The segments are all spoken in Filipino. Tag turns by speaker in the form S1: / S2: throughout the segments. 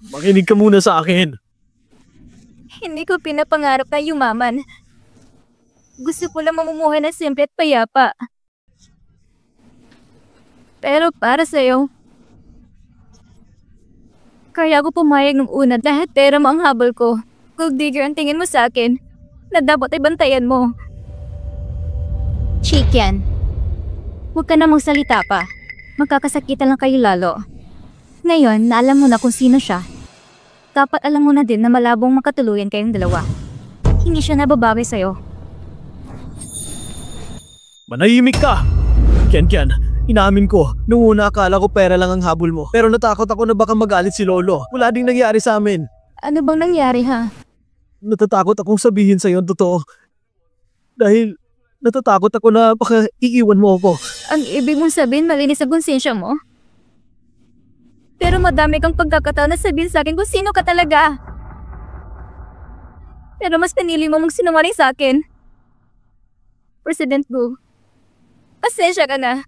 S1: Makinig ka muna sa akin.
S2: Hindi ko pinapangarap na yumaman. Gusto ko lang mamumuhay na simple at payapa. Pero para sa'yo, kaya ako pumayag nung una dahil pera mo ang habol ko. Gold digger ang tingin mo sa akin na dapat ay bantayan mo. Chicken, huwag ka na magsalita pa. Magkakasakitan lang kayo lalo. Ngayon, na alam mo na kung sino siya. Dapat alam mo na din na malabong makatuluyan kayong dalawa. Hindi siya nababawi sa'yo.
S1: Manahimik ka! Ken, inamin ko, nung una akala ko pera lang ang habol mo. Pero natakot ako na baka magalit si Lolo. Wala ding nangyari sa amin.
S2: Ano bang nangyari ha?
S1: Natatakot akong sabihin sa'yo ang totoo. Dahil natatakot ako na baka iiwan mo ako.
S2: Ang ibig mong sabihin malinis ang konsensya mo? Pero madami kang pagkakataon na sabihin sa akin kung sino ka talaga. Pero mas pinili mo mong sinungaling sa akin. President Gu, pasensya ka na.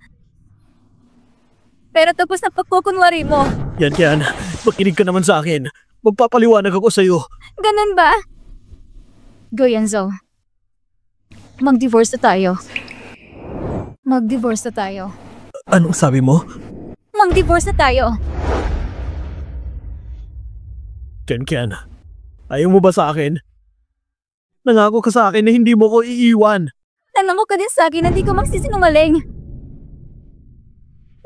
S2: Pero tapos na pagkukunwari mo.
S1: Ken, makinig ka naman sa akin. Magpapaliwanag ako sa'yo.
S2: Ganun ba? Go, Yanzo. Mag-divorce na tayo. Mag-divorce na tayo.
S1: Anong sabi mo?
S2: Mag-divorce na tayo.
S1: Ken, ayaw mo ba sa akin? Nangako ka sa akin na hindi mo ko iiwan.
S2: Nangako ka din sa akin na hindi ko magsisinungaling.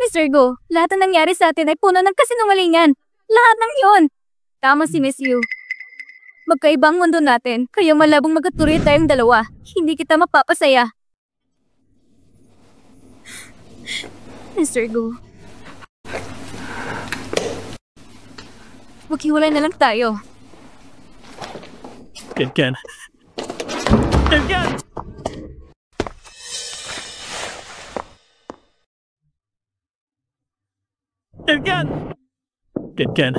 S2: Mr. Go, lahat na nangyari sa atin ay puno ng kasinungalingan. Lahat ng yun. Tama si Miss Yu. Magkaibang mundo natin, kaya malabong magkatuloy tayong dalawa. Hindi kita mapapasaya. Mr. Go. Maghiwalay na lang tayo.
S1: Ken. Ken!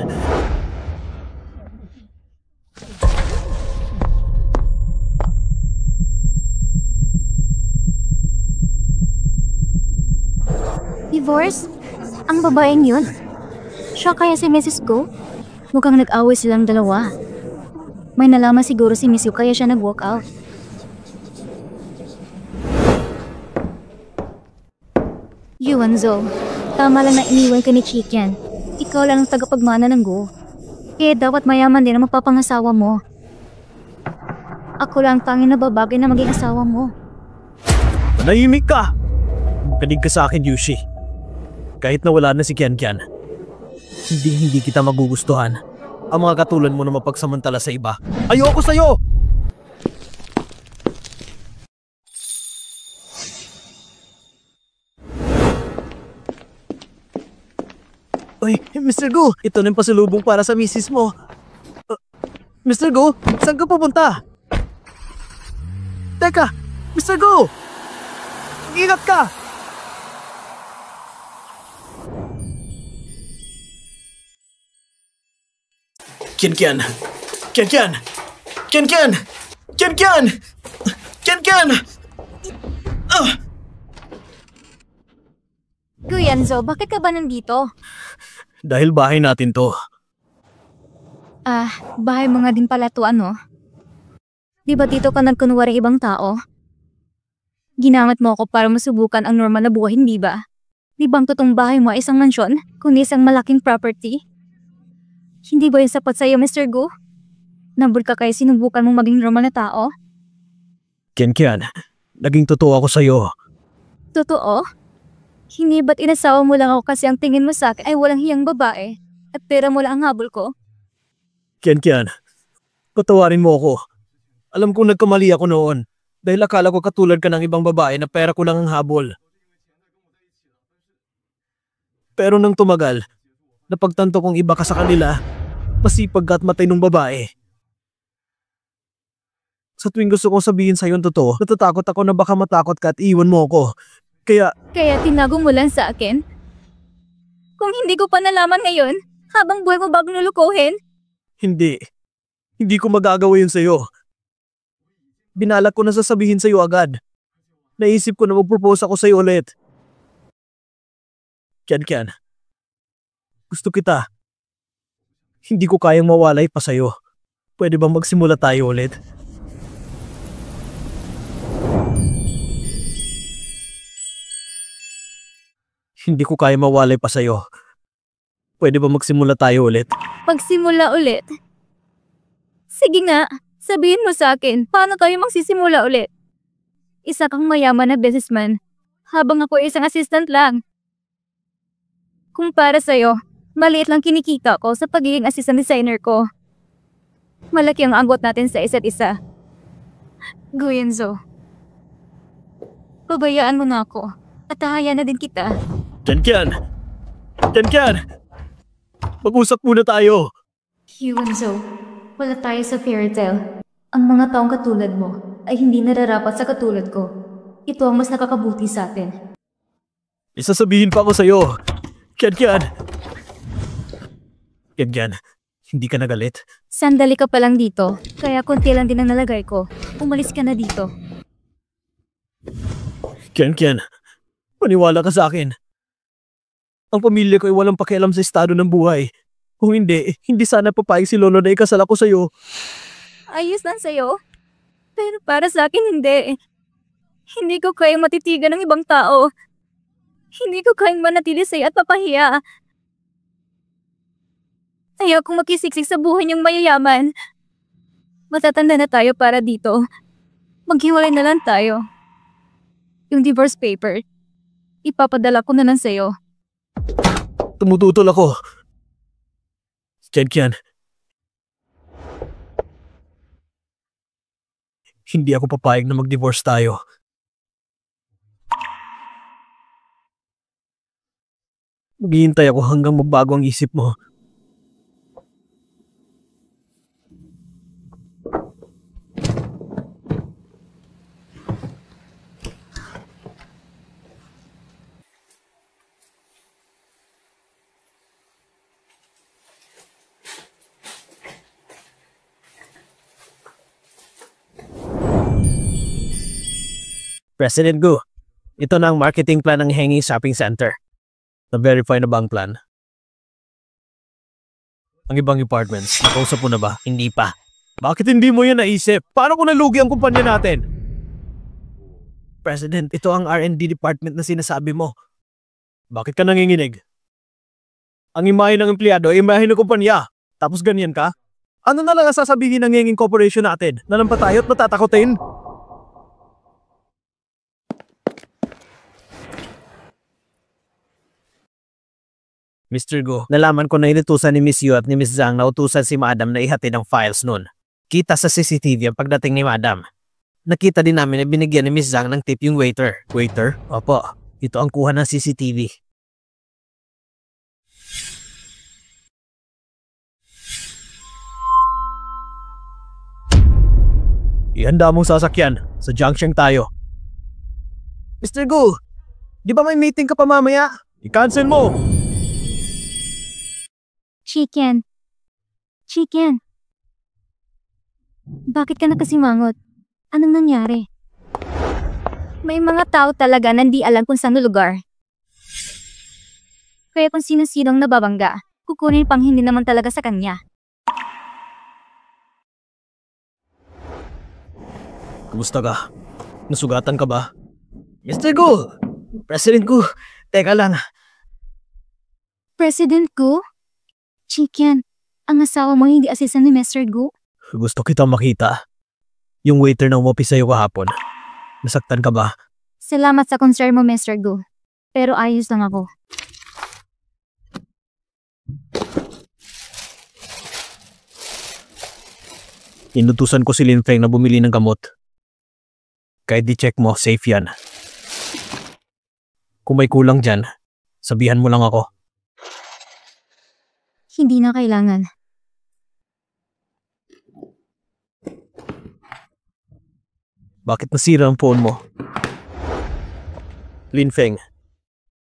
S2: Divorce? Ang babaeng yun? Siya kaya si Mrs. Go? Mukhang nag-away silang dalawa. May nalaman siguro si Miss Yu kaya siya nag-walk out. Yuanzo, tama lang na iniwan ka ni Chicken. Ikaw lang ang tagapagmana ng Go. Kaya dapat mayaman din ang mapapangasawa mo. Ako lang ang tanging na babagay na maging asawa mo.
S1: Manahimik ka! Kanig ka sa akin, Yushi. Kahit na wala na si Ken, hindi kita magugustuhan. Ang mga katulad mo na mapagsamantala sa iba. Ayoko sa'yo! Uy, Mr. Go! Ito na yung pasalubong para sa misis mo. Mr. Go, saan ka pupunta? Teka! Mr. Go! Ingat ka! Ken!
S2: Guyanzo, bakit ka ba nandito?
S1: Dahil bahay natin to.
S2: Bahay mo nga din pala to, ano? Di ba dito ka nagkunwari ibang tao? Ginamit mo ako para masubukan ang normal na buhay, hindi ba? Di bang totoong bahay mo ay isang mansyon, kundi isang malaking property? Hindi ba yung sapat sa'yo, Mr. Gu? Nabul ka kaya sinubukan mong maging normal na tao?
S1: Ken, naging totoo ako sa'yo.
S2: Totoo? Hindi ba't inasawa mo lang ako kasi ang tingin mo sa akin ay walang hiyang babae at pera mo lang ang habol ko?
S1: Ken, patawarin mo ako. Alam kong nagkamali ako noon dahil akala ko katulad ka ng ibang babae na pera ko lang ang habol. Pero nang tumagal, napagtanto kong iba ka sa kanila, masipag ka at matinong babae. Sa tuwing gusto kong sabihin sa'yo ang totoo, natatakot ako na baka matakot ka at iwan mo ako. Kaya
S2: tinago mo lang sa akin? Kung hindi ko pa nalaman ngayon, habang buhay mo bagong lulukuhin?
S1: Hindi ko magagawa yun sa'yo. Binalak ko na sasabihin sa'yo agad. Naisip ko na mag-propose ako sa'yo ulit. Ken, gusto kita. Hindi ko kayang mawalay pa sa'yo. Pwede bang magsimula tayo ulit? Hindi ko kaya mawalay pa sa'yo. Pwede ba magsimula tayo ulit?
S2: Magsimula ulit? Sige nga, sabihin mo sa akin, paano tayo magsisimula ulit? Isa kang mayaman na businessman, habang ako isang assistant lang. Kung para sa'yo, maliit lang kinikita ko sa pagiging assistant designer ko. Malaki ang agot natin sa isa't isa. Guyenzo, pabayaan mo na ako at hahayan na din kita.
S1: Kian! Mag-usap muna tayo!
S2: Guyenzo, wala tayo sa fairy tale. Ang mga taong katulad mo ay hindi nararapat sa katulad ko. Ito ang mas nakakabuti sa atin.
S1: Isasabihin pa ako sa'yo. Kian! Hindi ka nagalit?
S2: Sandali ka pa lang dito, kaya konti lang din ang nalagay ko. Umalis ka na dito.
S1: Kian, maniwala ka sa akin. Ang pamilya ko ay walang pakialam sa estado ng buhay. Kung hindi sana papayag si Lolo na ikasal ako sa'yo.
S2: Ayos lang sa'yo. Pero para sa akin hindi. Hindi ko kayang matitigan ng ibang tao. Hindi ko kayang manatili sa'yo at papahiya. Ayaw kong makisiksik sa buhay niyong mayayaman. Matatanda na tayo para dito. Maghiwalay na lang tayo. Yung divorce paper, ipapadala ko na lang sa'yo.
S1: Tumututol ako. Kian. Hindi ako papayag na mag-divorce tayo. Maghihintay ako hanggang magbago ang isip mo. President Gu, ito na ang marketing plan ng Hanging Shopping Center. Na-verify na ba ang plan? Ang ibang departments, nakausap mo na ba? Hindi pa. Bakit hindi mo yan naisip? Paano kung nalugi ang kumpanya natin? President, ito ang R&D department na sinasabi mo. Bakit ka nanginginig? Ang imahe ng empleyado ay imahe ng kumpanya. Tapos ganyan ka? Ano na lang ang sasabihin ng Hanging Corporation natin? Nalampa tayo at matatakotin? Mr. Go, nalaman ko na inutusan ni Miss Yu at ni Miss Zhang na utusan si Madam na ihatid ang files nun. Kita sa CCTV ang pagdating ni Madam. Nakita din namin na binigyan ni Miss Zhang ng tip yung waiter. Waiter? Opo, ito ang kuha ng CCTV. Ihanda mong sasakyan. Sa junction tayo. Mr. Go, di ba may meeting ka pa mamaya? I-cancel mo!
S2: Chicken. Bakit ka nakasimangot? Anong nangyari? May mga tao talaga na hindi alam kung saan lugar. Kaya kung sino-sinong nababangga, kukunin pang hindi naman talaga sa kanya.
S1: Kumusta ka? Nasugatan ka ba? Mr. Gu! President Gu! Teka lang.
S2: President Gu? Chicken, ang asawa mo hindi assistant ni Mr. Gu?
S1: Gusto kitang makita. Yung waiter na umapi sa'yo kahapon. Nasaktan ka ba?
S2: Salamat sa concern mo, Mr. Gu. Pero ayos lang ako.
S1: Inutusan ko si Lin Feng na bumili ng gamot. Kahit di-check mo, safe yan. Kung may kulang dyan, sabihan mo lang ako.
S2: Hindi na kailangan.
S1: Bakit nasira ang phone mo? Lin Feng,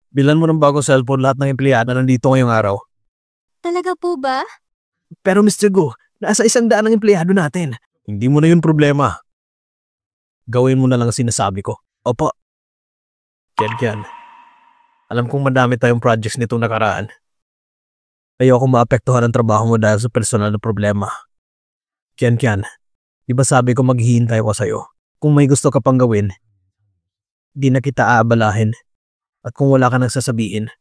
S1: bilan mo ng bagong cellphone lahat ng empleyado nandito ngayong araw.
S2: Talaga po ba?
S1: Pero Mr. Gu, nasa 100 ang empleyado natin. Hindi mo na yun problema. Gawin mo na lang ang sinasabi ko. Opo. Kian. Alam kong madami tayong projects nitong nakaraan. Ayoko maapektuhan ang trabaho mo dahil sa personal na problema. Kian, di ba sabi ko maghihintay ako sa'yo? Kung may gusto ka pang gawin, di na kita aabalahin. At kung wala ka nang sasabihin,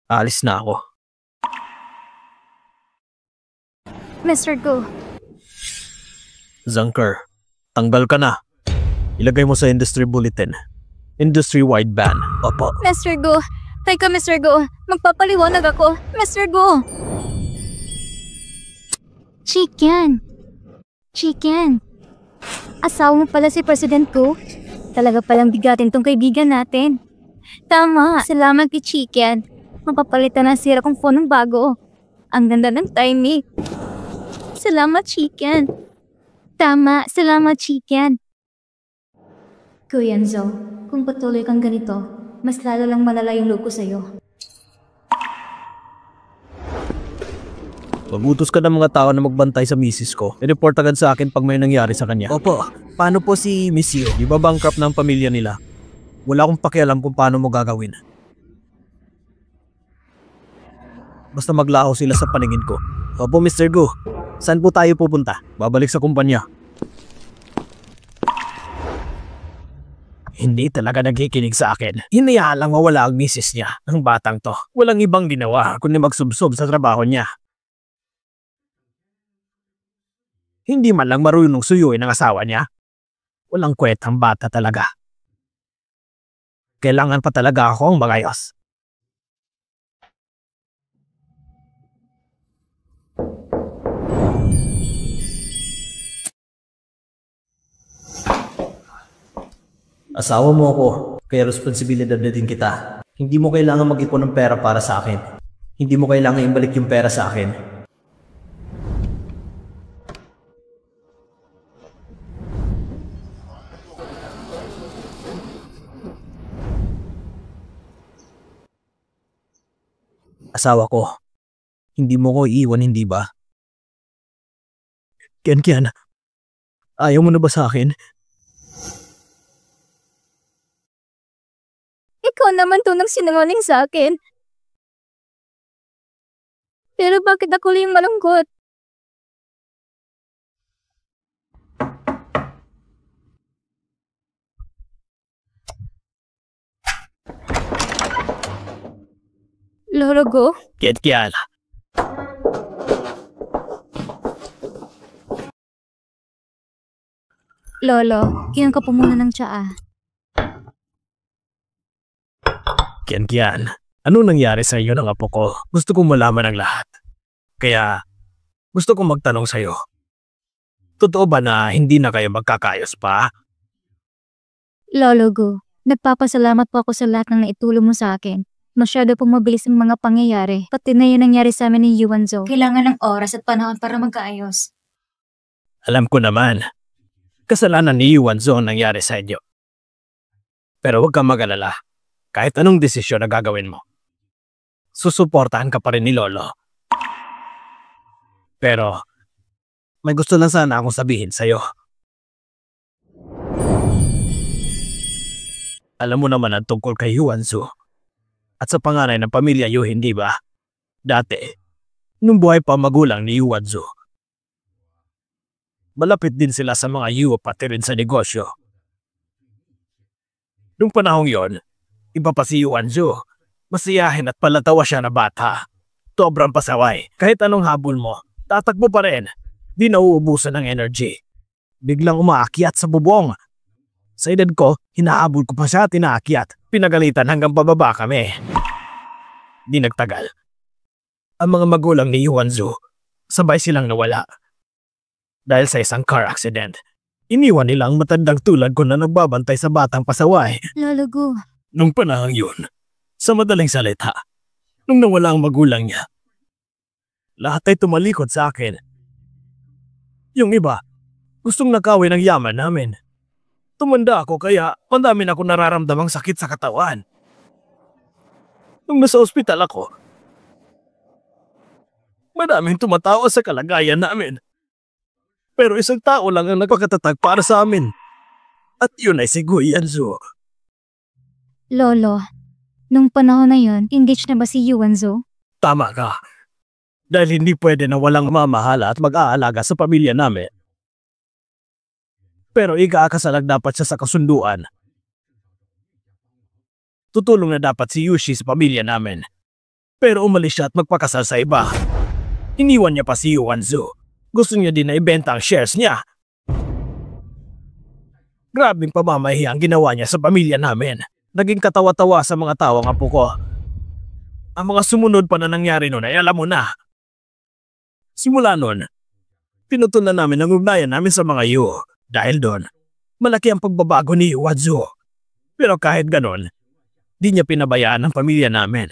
S1: aalis na ako.
S2: Mr. Go,
S1: Zangker, tanggal ka na. Ilagay mo sa industry bulletin. Industry-wide ban. Opo.
S2: Mr. Go, teka Mr. Go, magpapaliwanag ako. Mr. Go! Chicken. Asawa mo pala si President Go? Talaga palang bigatin tong kaibigan natin. Tama, salamat kay Chicken. Mapapalitan na sira kong phone ng bago. Ang ganda ng timing. Salamat, Chicken. Tama, salamat, Chicken. Kuya Enzo, kung patuloy kang ganito, mas lalo lang malala yung loob ko sa'yo.
S1: Magutos ka ng mga tao na magbantay sa misis ko. I-report agad sa akin pag may nangyari sa kanya. Opo, paano po si Miss Yu? Di ba bankrupt ng pamilya nila? Wala akong pakialam kung paano mo gagawin. Basta maglaho sila sa paningin ko. Opo, Mr. Gu. Saan po tayo pupunta? Babalik sa kumpanya. Hindi talaga nagkikinig sa akin. Hinayaan lang mawala ang misis niya, ang batang to. Walang ibang ginawa kundi magsubsob sa trabaho niya. Hindi man lang marunong suyuin ang asawa niya. Walang kwetang bata talaga. Kailangan pa talaga akong magayos. Asawa mo ako, kaya responsibilidad na din kita. Hindi mo kailangan mag-ipon ng pera para sa akin. Hindi mo kailangan ibalik yung pera sa akin. Asawa ko, hindi mo ko iiwan, hindi ba? Kian, ayaw mo na ba sa akin?
S2: Ikaw naman to nang sinungaling sa akin. Pero bakit ako lang malungkot? Lolo Go?
S1: Kian.
S2: Lolo, kiyan ka po muna ng tsaa.
S1: Kian, anong nangyari sa iyo ng apo ko? Gusto kong malaman ang lahat. Kaya, gusto kong magtanong sa iyo. Totoo ba na hindi na kayo magkakayos pa?
S2: Lolo Go, nagpapasalamat po ako sa lahat ng naitulong mo sa akin. Masyado pong mabilis ang mga pangyayari. Pati na yun nangyari sa amin ni Yuanzo. Kailangan ng oras at panahon para magkaayos.
S1: Alam ko naman. Kasalanan ni Yuanzo ang nangyari sa inyo. Pero huwag kang mag-alala. Kahit anong desisyon na gagawin mo, susuportahan ka pa rin ni Lolo. Pero, may gusto lang sana akong sabihin sa'yo. Alam mo naman ang tungkol kay Yuanzo. At sa panganay ng pamilya Yu, hindi ba? Dati, nung buhay pa magulang ni Yuanzo, malapit din sila sa mga Yu pati rin sa negosyo. Nung panahong yon, iba pa si Yuanzo. Masiyahin at palatawa siya na bata. Sobrang pasaway. Kahit anong habol mo, tatakbo pa rin. Di nauubusan ng energy. Biglang umaakyat sa bubong. Sa edad ko, hinahabol ko pa siya at inaakyat. Pinagalitan hanggang pababa kami. Di nagtagal. Ang mga magulang ni Yuanzo, sabay silang nawala. Dahil sa isang car accident. Iniwan nila ang matandang tulad ko na nagbabantay sa batang pasaway.
S2: Lolo Go.
S1: Nung panahang yun, sa madaling salita, nung nawala ang magulang niya, lahat ay tumalikod sa akin. Yung iba, gustong nakawin ang yaman namin. Tumanda ako kaya pandami na ako nararamdamang sakit sa katawan. Nung nasa ospital ako, madaming tumatawa sa kalagayan namin. Pero isang tao lang ang nagpakatatag para sa amin. At yun ay si Yuanzo.
S2: Lolo, nung panahon na yun, engaged na ba si Yuanzo?
S1: Tama ka. Dahil hindi pwede na walang mamahala at mag-aalaga sa pamilya namin. Pero ikaakasalag dapat siya sa kasunduan. Tutulong na dapat si Yushi sa pamilya namin. Pero umalis siya at magpakasal sa iba. Iniwan niya pa si Yuanzu. Gusto niya din na ibenta ang shares niya. Grabing pamamahiya ang ginawa niya sa pamilya namin. Naging katawa-tawa sa mga tao ang apo ko. Ang mga sumunod pa na nangyari noon ay alam mo na. Simula noon, pinutol na namin ang ugnayan namin sa mga Yu. Dahil doon, malaki ang pagbabago ni Yuanzu. Pero kahit ganon, di niya pinabayaan ang pamilya namin.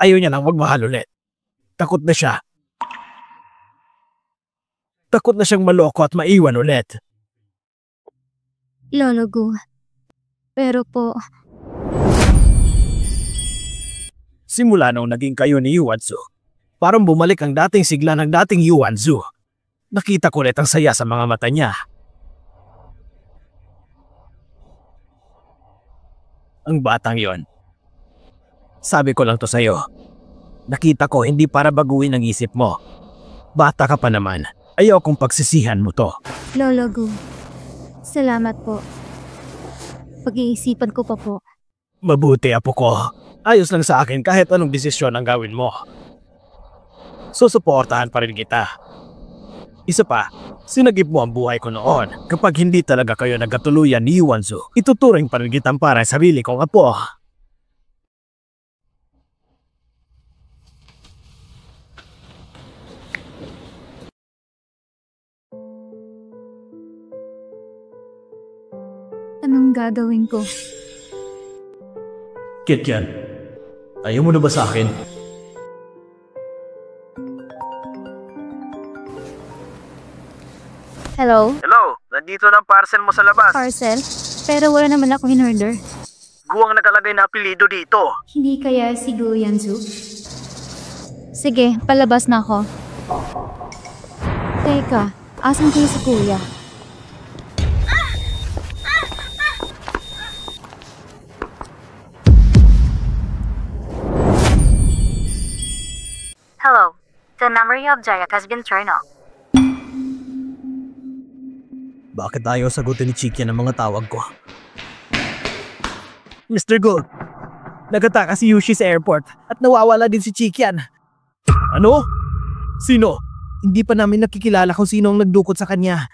S1: Ayaw niya lang magmahal ulit. Takot na siya. Takot na siyang maloko at maiwan ulit.
S2: Lolo Gu. Pero po,
S1: Simula nung naging kayo ni Yuanzu, parang bumalik ang dating sigla ng dating Yuanzu. Nakita ko ulit ang saya sa mga mata niya. Ang batang yon. Sabi ko lang to sa'yo. Nakita ko hindi para baguhin ang isip mo. Bata ka pa naman. Ayaw kong pagsisihan mo to.
S2: Lolo Gu. Salamat po. Pag-iisipan ko pa po.
S1: Mabuti, apo ko. Ayos lang sa akin kahit anong desisyon ang gawin mo. Susuportahan pa rin kita. Isa pa, sinagip mo ang buhay ko noon. Kapag hindi talaga kayo nagkatuluyan ni Yuanzu, ituturing pa rin kitang para sa sarili kong apo.
S2: Anong gagawin ko?
S1: Kityan, ayaw mo na ba sa akin?
S2: Hello?
S1: Hello, nandito na ang parcel mo sa labas.
S2: Parcel? Pero wala naman ako in-order.
S1: Guwang nakalagay na apelido dito.
S2: Hindi kaya si Gu Yanzu? Sige, palabas na ako. Teka, asan kayo si Kuya?
S3: Hello. The memory of Jayak has been turned off.
S1: Bakit ayaw sagutin ni Chikia ng mga tawag ko? Mr. Gold, nagataka si Yushi sa airport at nawawala din si Chikian. Ano? Sino? Hindi pa namin nakikilala kung sino ang nagdukot sa kanya.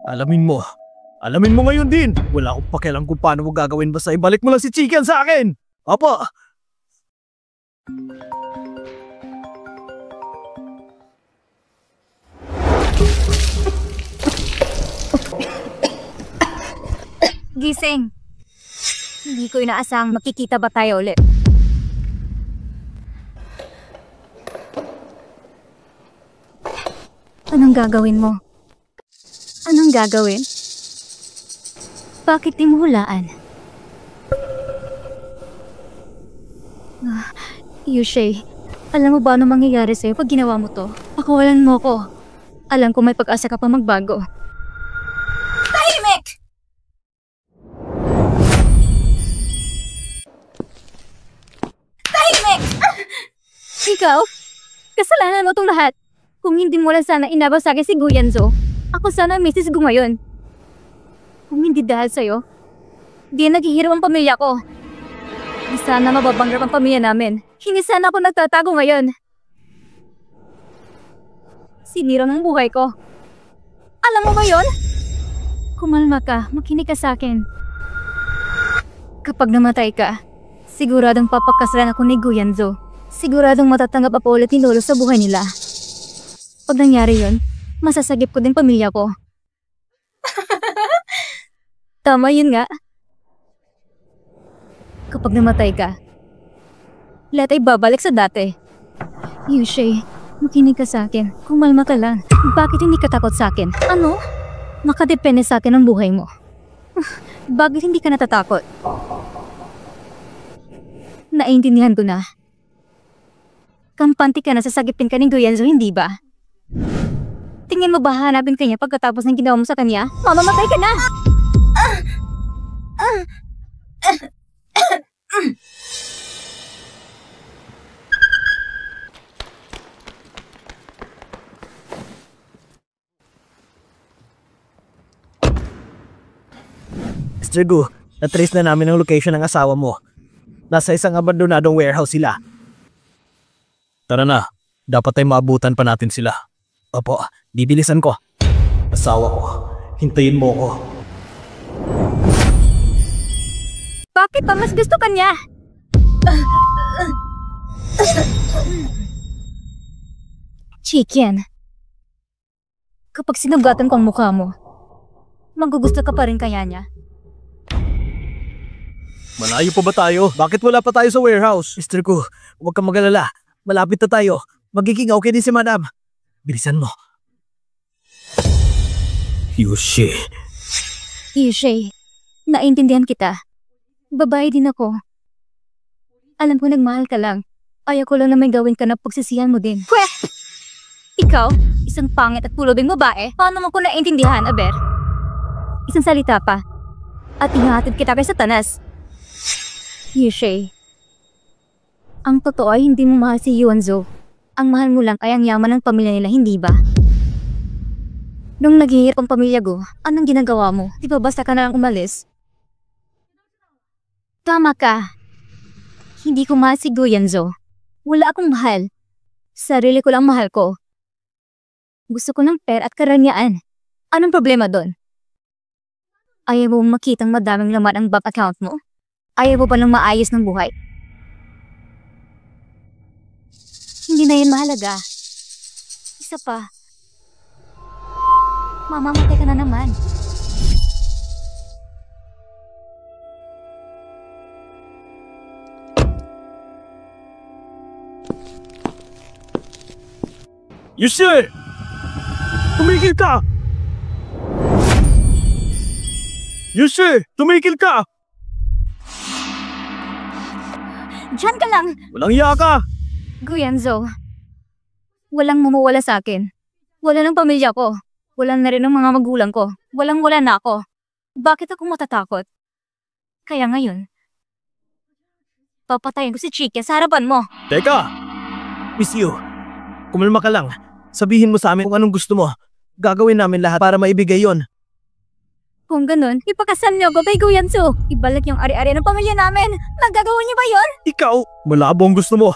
S1: Alamin mo. Alamin mo ngayon din. Wala akong pakialam kung paano mo gagawin, basta ibalik mo lang si Chikian sa akin. Opo.
S2: Gising! Hindi ko inaasang makikita ba tayo ulit. Anong gagawin mo? Anong gagawin? Bakit di mo hulaan? Yushi, alam mo ba ano mangyayari sa'yo pag ginawa mo to? Pakawalan mo ko. Alam ko may pag-asa ka pa magbago. Tahimik! Tahimik! Ikaw? Kasalanan mo itong lahat. Kung hindi mo lang sana inabasagin si Gu Yanzu, ako sana ang Mrs. Gu ngayon. Kung hindi dahil sa'yo, di naghihirap ang pamilya ko. Hindi sana mababanggap ang pamilya namin. Hindi sana ako nagtatago ngayon. Sinira ng buhay ko. Alam mo ba yun? Kumalma ka, makinig ka sa akin. Kapag namatay ka, siguradong papakasalan ako ni Gu Yanzu. Siguradong matatanggap ako ulit ni Lolo sa buhay nila. Pag nangyari yun, masasagip ko din pamilya ko. Tama yun nga. Kapag namatay ka, lahat ay babalik sa dati. Yushi, makinig ka sa akin. Kumalma ka lang. Bakit hindi ka takot sa akin? Ano? Nakadepende sa akin ang buhay mo. Bakit hindi ka natatakot? Naiintindihan ko na. Kampante ka na sasagipin ka ni Gu Yanzu, hindi ba? Tingin mo ba hanapin ka niya pagkatapos ng ginawa mo sa kanya? Mamamatay ka na!
S1: Mr. Gu, na-trace na namin ang location ng asawa mo. Nasa isang abandonadong warehouse sila. Tara na, dapat ay maabutan pa natin sila. Opo, bibilisan ko. Asawa ko, hintayin mo ko.
S2: Bakit pa mas gusto ka niya? Chicken. Kapag sinugatan ko ang mukha mo, magugusto ka pa rin kaya niya?
S1: Malayo pa ba tayo? Bakit wala pa tayo sa warehouse? Mr. Gu, huwag kang mag-alala. Malapit na tayo. Magiging okay din si Madam. Bilisan mo. Yushi.
S2: Yushay, naintindihan kita. Babae din ako. Alam ko nagmahal ka lang. Ayaw ko lang na may gawin ka na pagsisihan mo din. Pweh! Ikaw, isang pangit at pulubing babae, paano mo ko naintindihan, Aber? Isang salita pa. At ihahatid kita kay Satanas. Yushay, ang totoo ay hindi mo mahal si Yuanzo. Ang mahal mo lang ay ang yaman ng pamilya nila, hindi ba? Nung naghihirap ang pamilya ko, anong ginagawa mo? Di ba basta ka na lang umalis? Tama ka. Hindi ko mahal si Guyanzo. Wala akong mahal. Sarili ko lang mahal ko. Gusto ko ng pera at karanyaan. Anong problema doon? Ayaw mo makitang madaming laman ang bank account mo? Ayaw mo pa ng maayos ng buhay? Hindi na yan mahalaga. Isa pa. Mamamatay ka na naman.
S1: Yushi! Tumigil ka! Yushi! Tumigil ka!
S2: Diyan ka lang!
S1: Walang iya ka!
S2: Guyanzo, walang mumuwala sa akin. Wala ng pamilya ko. Wala na rin ng mga magulang ko. Walang-wala na ako. Bakit ako matatakot? Kaya ngayon, papatayin ko si Chicken sa harapan mo.
S1: Teka! Miss you, kumalma ka lang. Sabihin mo sa amin kung anong gusto mo. Gagawin namin lahat para maibigay yon.
S2: Kung ganun, ipakasal niyo ko kay Guyanzo. Ibalik yung ari-ari ng pamilya namin. Magagawa niyo ba yon?
S1: Ikaw, malabo ang gusto mo.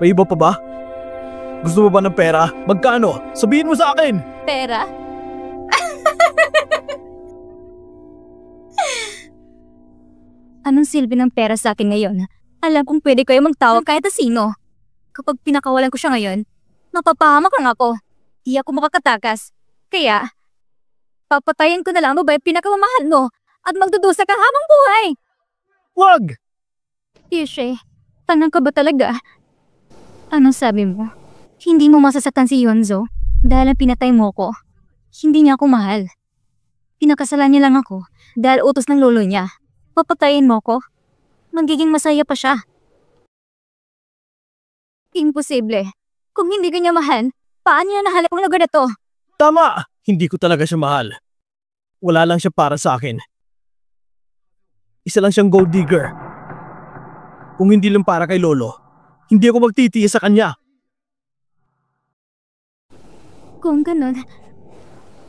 S1: May iba pa ba? Gusto mo ba ng pera? Magkano? Sabihin mo sa akin!
S2: Pera? Anong silbi ng pera sa akin ngayon? Alam kong pwede kayo magtawag kahit na sino. Kapag pinakawalan ko siya ngayon, mapapahamak lang ako. Di ako makakatakas. Kaya, papatayin ko na lang ba yung pinakamamahal mo at magdudusa ka habang buhay.
S1: Wag!
S2: Yushay, tanang ka ba talaga? Anong sabi mo? Hindi mo masasaktan si Yonzo dahil ang pinatay mo ko. Hindi niya ako mahal. Pinakasalan niya lang ako dahil utos ng lolo niya. Papatayin mo ko? Magiging masaya pa siya. Imposible. Kung hindi ka niya mahal, paano niya nahalap ang lugar na to?
S1: Tama! Hindi ko talaga siya mahal. Wala lang siya para sa akin. Isa lang siyang gold digger. Kung hindi lang para kay lolo, hindi ako magtitiis sa kanya.
S2: Kung ganun,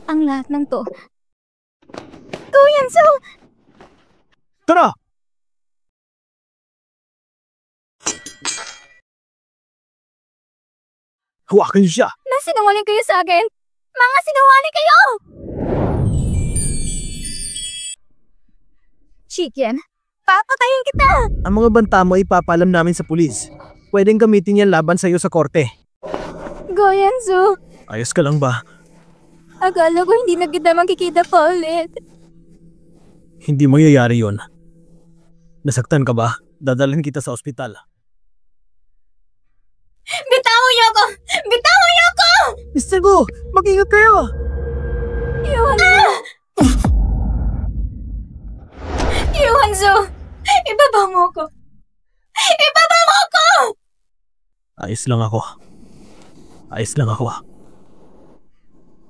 S2: ang lahat ng to. Guyanzo!
S1: Tara! Hawakan niyo siya!
S2: Nasinungaling kayo sa akin! Mga sinungaling kayo! Chicken, papatayin kita!
S1: Ang mga banta mo ipapalam namin sa pulis. Pwedeng gamitin yan laban sa'yo sa korte.
S2: Guyanzo,
S1: Ayos ka lang ba?
S2: akala ko hindi na kita makikita pa ulit.
S1: Hindi mangyayari yon. Nasaktan ka ba? Dadalhin kita sa ospital.
S2: Bitawan niyo ako! Bitawan niyo ako!
S1: Mr. Gu! Mag-ingat kayo!
S2: Yuanzo! Ibaba mo ko! Ibaba mo ko!
S1: Ayos lang ako. Ayos lang ako.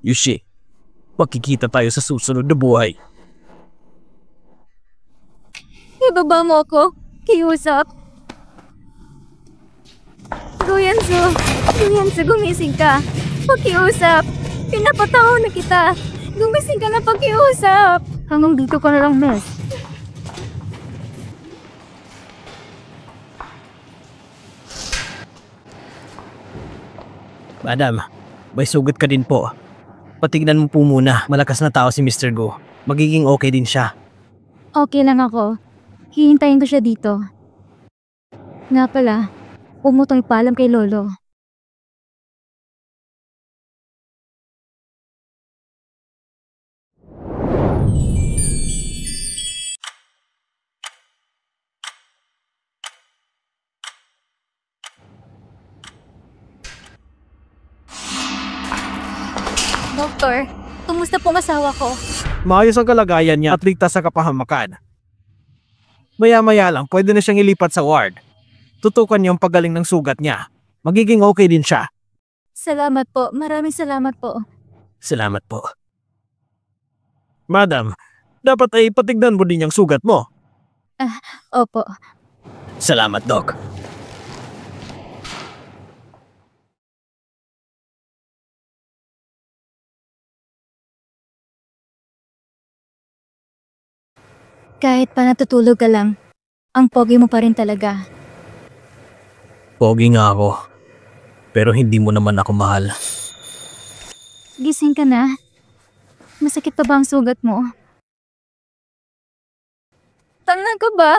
S1: Yushi, magkikita tayo sa susunod na buhay.
S2: Ibaba mo ko! Kiusap! Guyanzo! Guyanzo, gumising ka! Pakiusap! Pinapatawa na kita! Gumising ka na pakiusap! Hanggang dito ka na lang, Miss.
S1: Madam, may sugat ka din po. Patignan mo po muna, malakas na tao si Mr. Go. Magiging okay din siya.
S2: Okay lang ako. Hihintayin ko siya dito. Nga pala, umutong ipaalam kay Lolo. Doktor, kumusta pong asawa ko?
S1: Maayos ang kalagayan niya at ligtas sa kapahamakan. Maya-maya lang, pwede na siyang ilipat sa ward. Tutukan niya ang pagaling ng sugat niya. Magiging okay din siya.
S2: Salamat po. Maraming salamat po.
S1: Salamat po. Madam, dapat ay patignan mo din yung sugat mo.
S2: Opo.
S1: Salamat, Doc.
S2: Kahit pa natutulog ka lang, ang pogi mo pa rin talaga.
S1: Pogi nga ako. Pero hindi mo naman ako mahal.
S2: Gising ka na. Masakit pa ba ang sugat mo? Tanga ka ba?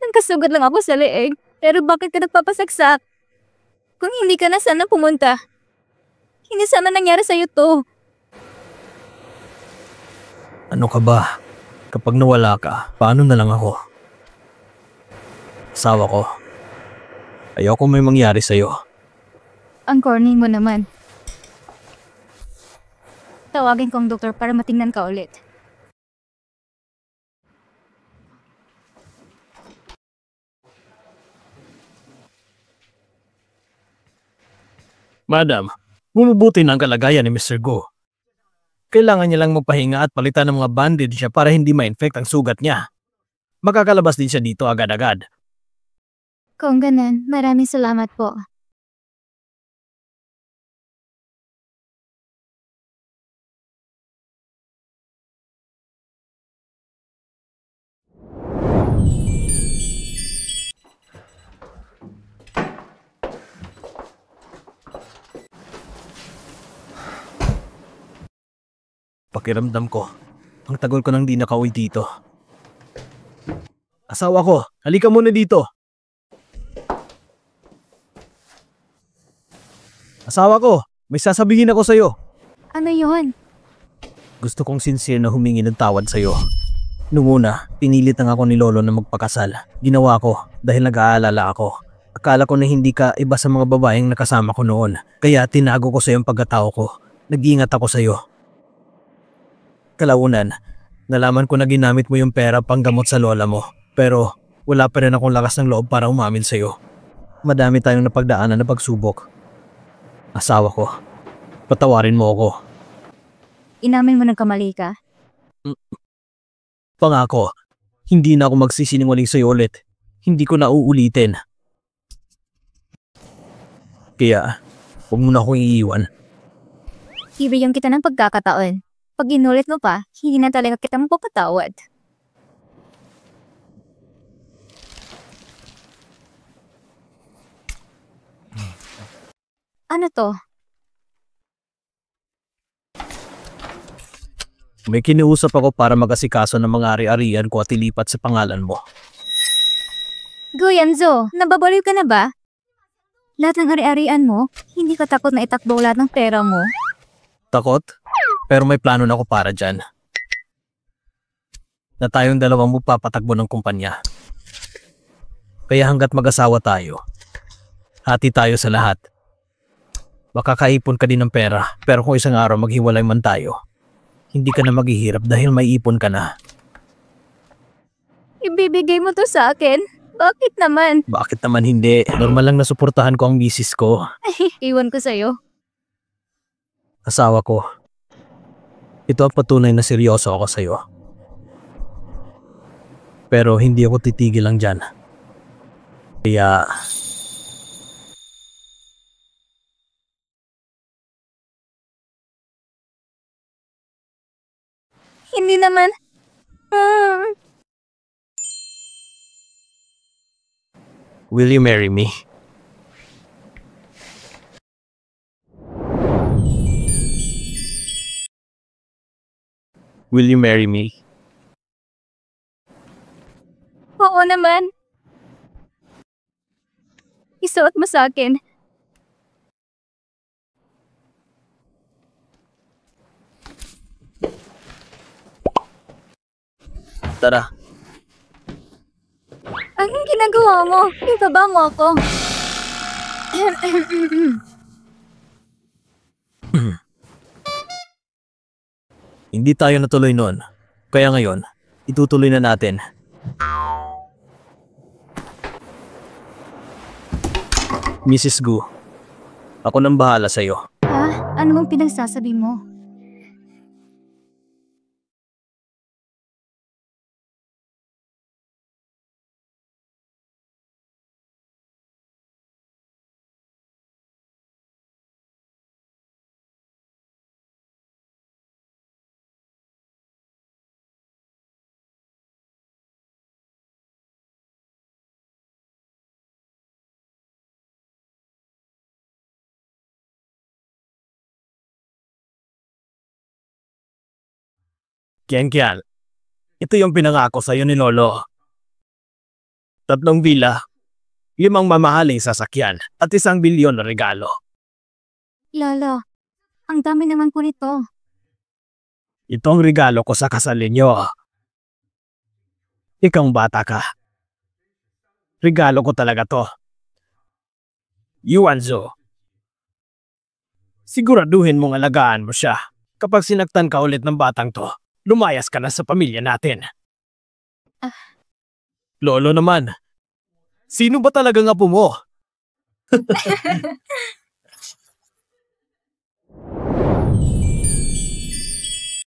S2: Nagkasugat lang ako sa leeg, pero bakit ka nagpapasaksak? Kung hindi ka na sana pumunta, hindi sana nangyari sa'yo to.
S1: Ano ka ba? Kapag nawala ka, paano na lang ako? Asawa ko. Ayoko may mangyari sa'yo.
S2: Ang corny mo naman. Tawagin ko ang doktor para matingnan ka ulit.
S1: Madam, bumubuti na ang kalagayan ni Mr. Go. Kailangan niya lang magpahinga at palitan ng mga bandage niya para hindi ma-infect ang sugat niya. Makakalabas din siya dito agad-agad.
S2: Kung ganun, maraming salamat po.
S1: Pakiramdam ko, ang tagal ko nang di nakauwi dito. Asawa ko, halika muna dito. Asawa ko, may sasabihin ako sa'yo.
S2: Ano yon?
S1: Gusto kong sincere na humingi ng tawad sa'yo. Noong una, pinilit lang ako ni Lolo na magpakasal. Ginawa ko dahil nag-aalala ako. Akala ko na hindi ka iba sa mga babaeng nakasama ko noon. Kaya tinago ko sa'yo ang pagkatao ko. Nag-iingat ako sa'yo. Kalaunan, nalaman ko na ginamit mo yung pera panggamot sa lola mo. Pero wala pa rin akong lakas ng loob para umamin sa'yo. Madami tayong napagdaanan na pagsubok. Asawa ko, patawarin mo ako.
S2: Inamin mo nagkamali ka?
S1: Pangako, hindi na ako magsisinungaling sa'yo ulit. Hindi ko na uulitin. Kaya, huwag mo na akong iiwan.
S2: Ibigyan kita ng pagkakataon. Pag inulit mo pa, hindi na talaga kita mapapatawad. Ano to?
S1: May kiniusap ako para mag-asikaso ng mga ari-arian ko at ilipat sa pangalan mo.
S2: Goyanzo, nababaliw ka na ba? Lahat ng ari-arian mo, hindi ka takot na itakbo lahat ng pera mo?
S1: Takot? Pero may plano na ako para dyan. Na tayong dalawang magpapatakbo ng kumpanya. Kaya hanggat mag-asawa tayo, hati tayo sa lahat. Makakaipon ka din ng pera, pero kung isang araw maghiwalay man tayo, hindi ka na maghihirap dahil may ipon ka na.
S2: Ibibigay mo to sa akin? Bakit naman?
S1: Bakit naman hindi? Normal lang na suportahan ko ang misis ko.
S2: Iwan ko sa'yo.
S1: Asawa ko. Ito ang patunay na seryoso ako sa'yo. Pero hindi ako titigil lang dyan. Kaya...
S2: Hindi naman.
S1: Will you marry me? Will you marry me?
S2: Oo naman. Isuot mo sa akin.
S1: Tara.
S2: Anong ginagawa mo? Ibaba mo ako.
S1: Hindi tayo natuloy noon. Kaya ngayon, itutuloy na natin. Mrs. Gu, ako nang bahala sa'yo.
S2: Ha? Ano mong pinagsasabi mo?
S1: Kian, ito yung pinangako sa'yo ni Lolo. 3 villa, 5 mamahaling sasakyan, at 1 bilyon na regalo.
S2: Lolo, ang dami naman po nito.
S1: Ito ang regalo ko sa kasal ninyo. Ikaw bata ka. Regalo ko talaga to. Yuanzo. Siguraduhin mong alagaan mo siya. Kapag sinaktan ka ulit ng batang to, lumayas ka na sa pamilya natin. Lolo naman. Sino ba talagang apo mo?